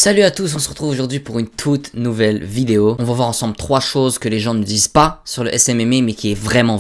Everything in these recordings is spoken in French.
Salut à tous, on se retrouve aujourd'hui pour une toute nouvelle vidéo. On va voir ensemble 3 choses que les gens ne disent pas sur le SMMA mais qui est vraiment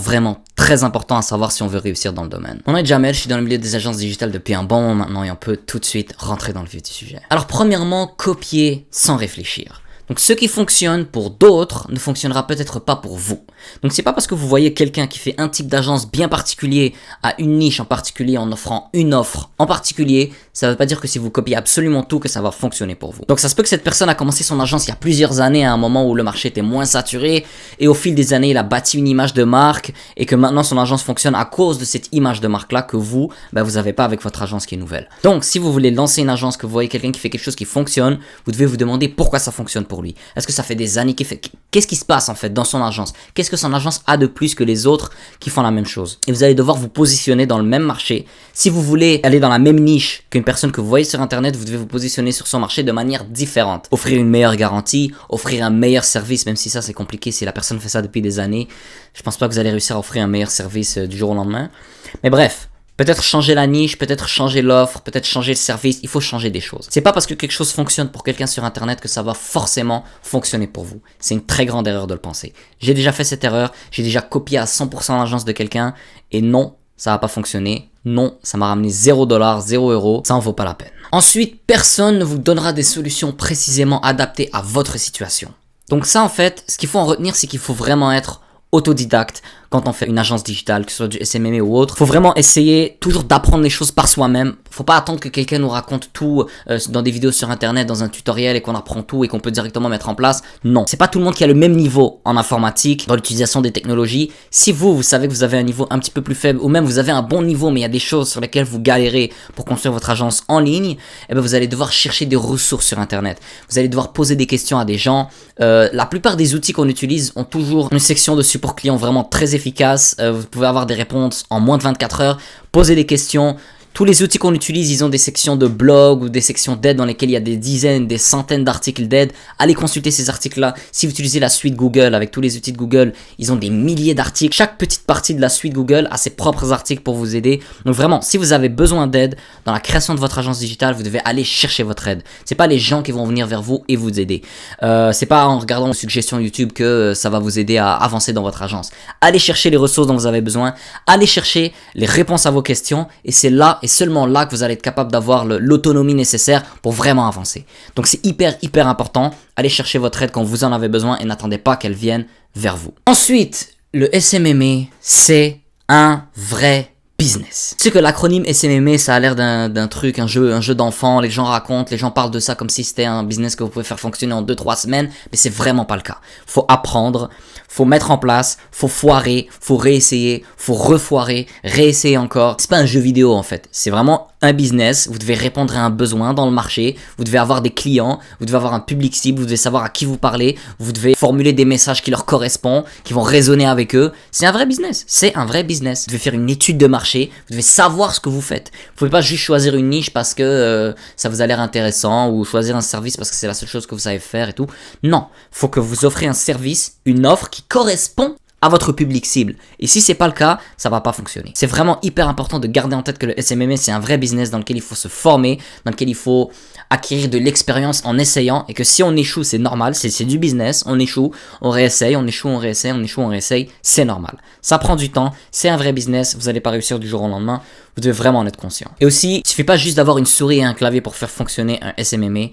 très important à savoir si on veut réussir dans le domaine. Mon nom est Jamel, je suis dans le milieu des agences digitales depuis un bon moment maintenant et on peut tout de suite rentrer dans le vif du sujet. Alors premièrement, copier sans réfléchir. Donc ce qui fonctionne pour d'autres ne fonctionnera peut-être pas pour vous. Donc c'est pas parce que vous voyez quelqu'un qui fait un type d'agence bien particulier à une niche en particulier en offrant une offre en particulier, ça veut pas dire que si vous copiez absolument tout que ça va fonctionner pour vous. Donc ça se peut que cette personne a commencé son agence il y a plusieurs années à un moment où le marché était moins saturé et au fil des années il a bâti une image de marque et que maintenant son agence fonctionne à cause de cette image de marque là que vous avez pas avec votre agence qui est nouvelle. Donc si vous voulez lancer une agence, que vous voyez quelqu'un qui fait quelque chose qui fonctionne, vous devez vous demander pourquoi ça fonctionne pour lui. Est-ce que ça fait des années qu'il fait... Qu'est-ce qui se passe en fait dans son agence? Qu'est-ce que son agence a de plus que les autres qui font la même chose? Et vous allez devoir vous positionner dans le même marché. Si vous voulez aller dans la même niche qu'une personne que vous voyez sur internet, vous devez vous positionner sur son marché de manière différente. Offrir une meilleure garantie, offrir un meilleur service, même si ça c'est compliqué, si la personne fait ça depuis des années. Je pense pas que vous allez réussir à offrir un meilleur service du jour au lendemain. Mais bref. Peut-être changer la niche, peut-être changer l'offre, peut-être changer le service, il faut changer des choses. C'est pas parce que quelque chose fonctionne pour quelqu'un sur internet que ça va forcément fonctionner pour vous. C'est une très grande erreur de le penser. J'ai déjà fait cette erreur, j'ai déjà copié à 100% l'agence de quelqu'un et non, ça va pas fonctionner. Non, ça m'a ramené 0$, 0€, ça en vaut pas la peine. Ensuite, personne ne vous donnera des solutions précisément adaptées à votre situation. Donc ça en fait, ce qu'il faut en retenir, c'est qu'il faut vraiment être autodidacte quand on fait une agence digitale, que ce soit du SMMA ou autre. Faut vraiment essayer toujours d'apprendre les choses par soi-même. Faut pas attendre que quelqu'un nous raconte tout dans des vidéos sur internet, dans un tutoriel et qu'on apprend tout et qu'on peut directement mettre en place. Non, c'est pas tout le monde qui a le même niveau en informatique, dans l'utilisation des technologies. Si vous savez que vous avez un niveau un petit peu plus faible ou même vous avez un bon niveau mais il y a des choses sur lesquelles vous galérez pour construire votre agence en ligne, eh ben vous allez devoir chercher des ressources sur internet. Vous allez devoir poser des questions à des gens. La plupart des outils qu'on utilise ont toujours une section de support client vraiment très efficace, vous pouvez avoir des réponses en moins de 24 heures, poser des questions. Tous les outils qu'on utilise, ils ont des sections de blog ou des sections d'aide dans lesquelles il y a des dizaines, des centaines d'articles d'aide. Allez consulter ces articles-là. Si vous utilisez la suite Google, avec tous les outils de Google, ils ont des milliers d'articles. Chaque petite partie de la suite Google a ses propres articles pour vous aider. Donc vraiment, si vous avez besoin d'aide dans la création de votre agence digitale, vous devez aller chercher votre aide. C'est pas les gens qui vont venir vers vous et vous aider. C'est pas en regardant les suggestions YouTube que ça va vous aider à avancer dans votre agence. Allez chercher les ressources dont vous avez besoin. Allez chercher les réponses à vos questions et c'est là et seulement là que vous allez être capable d'avoir l'autonomie nécessaire pour vraiment avancer. Donc c'est hyper important. Allez chercher votre aide quand vous en avez besoin et n'attendez pas qu'elle vienne vers vous. Ensuite, le SMMA, c'est un vrai business. Tu sais que l'acronyme SMMA, ça a l'air d'un truc, un jeu d'enfant, les gens racontent, les gens parlent de ça comme si c'était un business que vous pouvez faire fonctionner en 2-3 semaines, mais c'est vraiment pas le cas. Faut apprendre, faut mettre en place, faut foirer, faut réessayer, faut refoirer, réessayer encore. C'est pas un jeu vidéo en fait, c'est vraiment un business, vous devez répondre à un besoin dans le marché, vous devez avoir des clients, vous devez avoir un public cible, vous devez savoir à qui vous parlez, vous devez formuler des messages qui leur correspondent, qui vont résonner avec eux. C'est un vrai business, c'est un vrai business. Vous devez faire une étude de marché, vous devez savoir ce que vous faites. Vous pouvez pas juste choisir une niche parce que ça vous a l'air intéressant ou choisir un service parce que c'est la seule chose que vous savez faire et tout. Non, faut que vous offrez un service, une offre qui correspond à votre public cible. Et si c'est pas le cas, ça va pas fonctionner. C'est vraiment hyper important de garder en tête que le SMMA, c'est un vrai business dans lequel il faut se former, dans lequel il faut acquérir de l'expérience en essayant et que si on échoue, c'est normal, c'est du business, on échoue, on réessaye, on échoue, on réessaye, on échoue, on réessaye, c'est normal. Ça prend du temps, c'est un vrai business, vous allez pas réussir du jour au lendemain, vous devez vraiment en être conscient. Et aussi, il suffit pas juste d'avoir une souris et un clavier pour faire fonctionner un SMMA.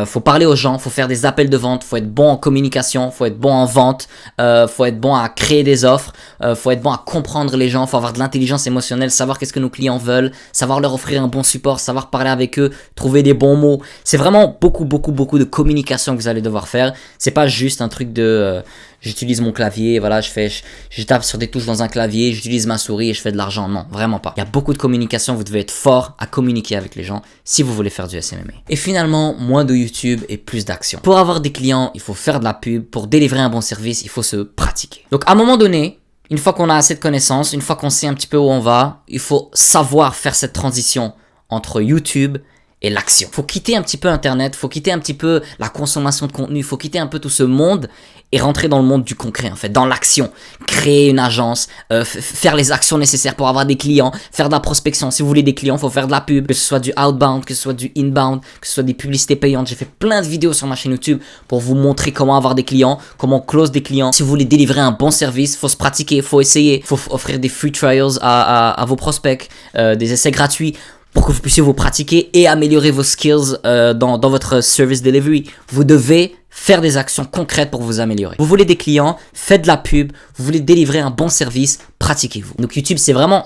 Faut parler aux gens, faut faire des appels de vente, faut être bon en communication, faut être bon en vente, faut être bon à créer des offres, faut être bon à comprendre les gens, faut avoir de l'intelligence émotionnelle, savoir qu'est-ce que nos clients veulent, savoir leur offrir un bon support, savoir parler avec eux, trouver des bons mots. C'est vraiment beaucoup de communication que vous allez devoir faire. C'est pas juste un truc de j'utilise mon clavier, voilà, je tape sur des touches dans un clavier, j'utilise ma souris et je fais de l'argent. Non, vraiment pas. Il y a beaucoup de communication, vous devez être fort à communiquer avec les gens si vous voulez faire du SMMA. Et finalement, moins de YouTube et plus d'action. Pour avoir des clients, il faut faire de la pub. Pour délivrer un bon service, il faut se pratiquer. Donc à un moment donné, une fois qu'on a assez de connaissances, une fois qu'on sait un petit peu où on va, il faut savoir faire cette transition entre YouTube et l'action. Faut quitter un petit peu Internet, faut quitter un petit peu la consommation de contenu, faut quitter un peu tout ce monde et rentrer dans le monde du concret en fait, dans l'action. Créer une agence, faire les actions nécessaires pour avoir des clients, faire de la prospection. Si vous voulez des clients, faut faire de la pub, que ce soit du outbound, que ce soit du inbound, que ce soit des publicités payantes. J'ai fait plein de vidéos sur ma chaîne YouTube pour vous montrer comment avoir des clients, comment close des clients. Si vous voulez délivrer un bon service, faut se pratiquer, faut essayer, faut offrir des free trials à vos prospects, des essais gratuits, pour que vous puissiez vous pratiquer et améliorer vos skills dans votre service delivery. Vous devez faire des actions concrètes pour vous améliorer. Vous voulez des clients, faites de la pub, vous voulez délivrer un bon service, pratiquez-vous. Donc YouTube, c'est vraiment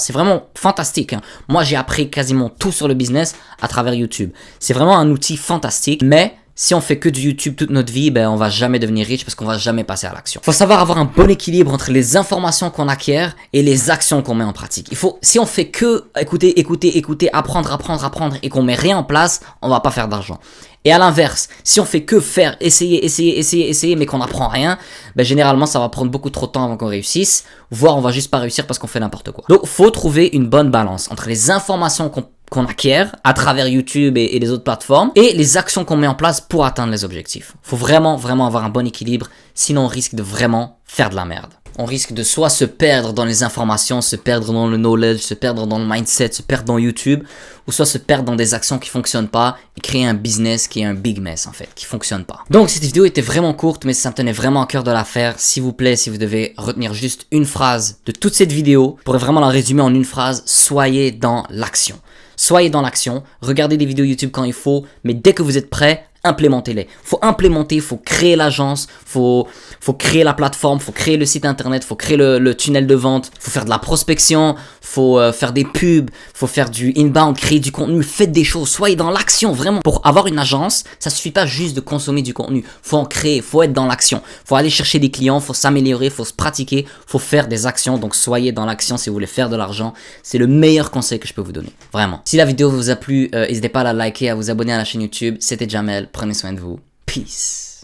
fantastique, hein. Moi, j'ai appris quasiment tout sur le business à travers YouTube. C'est vraiment un outil fantastique, mais si on fait que du YouTube toute notre vie, ben on va jamais devenir riche parce qu'on va jamais passer à l'action. Faut savoir avoir un bon équilibre entre les informations qu'on acquiert et les actions qu'on met en pratique. Si on fait que écouter, apprendre et qu'on met rien en place, on va pas faire d'argent. Et à l'inverse, si on fait que faire, essayer, mais qu'on n'apprend rien, ben généralement ça va prendre beaucoup trop de temps avant qu'on réussisse, voire on va juste pas réussir parce qu'on fait n'importe quoi. Donc faut trouver une bonne balance entre les informations qu'on acquiert à travers YouTube et les autres plateformes et les actions qu'on met en place pour atteindre les objectifs. Faut vraiment avoir un bon équilibre, sinon on risque de vraiment faire de la merde. On risque de soit se perdre dans les informations, se perdre dans le knowledge, se perdre dans le mindset, se perdre dans YouTube, ou soit se perdre dans des actions qui fonctionnent pas et créer un business qui est un big mess en fait, qui fonctionne pas. Donc cette vidéo était vraiment courte, mais ça me tenait vraiment à cœur de la faire. S'il vous plaît, si vous devez retenir juste une phrase de toute cette vidéo, je pourrais vraiment la résumer en une phrase: soyez dans l'action. Soyez dans l'action, regardez des vidéos YouTube quand il faut, mais dès que vous êtes prêt, implémentez-les. Faut implémenter, faut créer l'agence, faut créer la plateforme, faut créer le site internet, faut créer le tunnel de vente, faut faire de la prospection, faut faire des pubs, faut faire du inbound, créer du contenu, faites des choses, soyez dans l'action vraiment. Pour avoir une agence, ça suffit pas juste de consommer du contenu, faut en créer, faut être dans l'action, faut aller chercher des clients, faut s'améliorer, faut se pratiquer, faut faire des actions. Donc soyez dans l'action si vous voulez faire de l'argent, c'est le meilleur conseil que je peux vous donner, vraiment. Si la vidéo vous a plu, n'hésitez pas à la liker, à vous abonner à la chaîne YouTube. C'était Jamel. Prenez soin de vous. Peace.